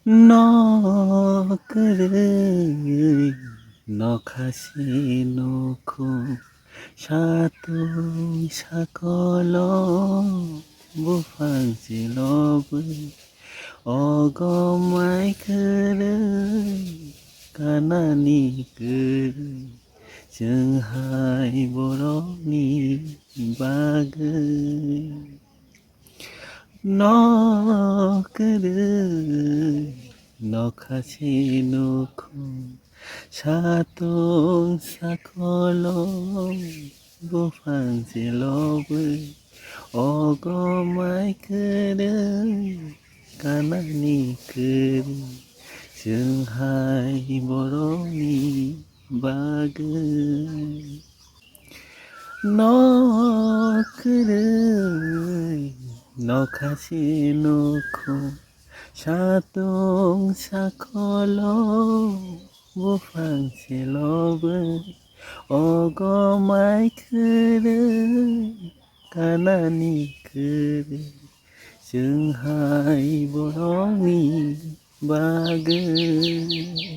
नखरै नखासे नखो सातुं साखल बुफांसेलबो अगमायखोरै कानानि गोरै जोंहाय बर'नि बागै नखरै नखासे नखो सातुं साखल बुफांसेलबो अगमायखोरै कानानि गोरै जोंहाय बर'नि बागै नखरै नखासे नखो सातुं साखल बुफांसेलबो अगमायखोरै कानानि गोरै जोंहाय बर'नि बागै